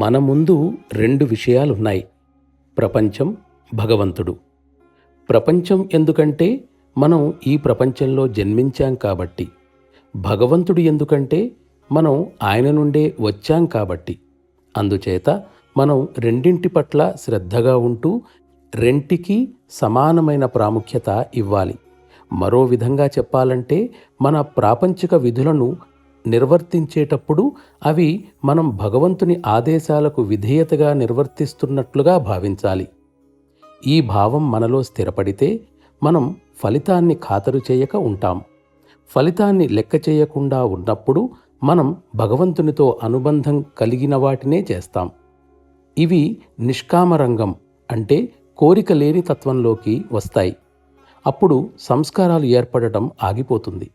మన ముందు రెండు విషయాలున్నాయి. ప్రపంచం, భగవంతుడు. ప్రపంచం ఎందుకంటే మనం ఈ ప్రపంచంలో జన్మించాం కాబట్టి. భగవంతుడు ఎందుకంటే మనం ఆయన నుండే వచ్చాం కాబట్టి. అందుచేత మనం రెండింటి పట్ల శ్రద్ధగా ఉంటూ రెంటికి సమానమైన ప్రాముఖ్యత ఇవ్వాలి. మరో విధంగా చెప్పాలంటే మన ప్రాపంచిక విధులను నిర్వర్తించేటప్పుడు అవి మనం భగవంతుని ఆదేశాలకు విధేయతగా నిర్వర్తిస్తున్నట్లుగా భావించాలి. ఈ భావం మనలో స్థిరపడితే మనం ఫలితాన్ని ఖాతరు చేయక ఉంటాం. ఫలితాన్ని లెక్క చేయకుండా ఉన్నప్పుడు మనం భగవంతునితో అనుబంధం కలిగిన వాటినే చేస్తాం. ఇవి నిష్కామరంగం అంటే కోరిక లేని తత్వంలోకి వస్తాయి. అప్పుడు సంస్కారాలు ఏర్పడటం ఆగిపోతుంది.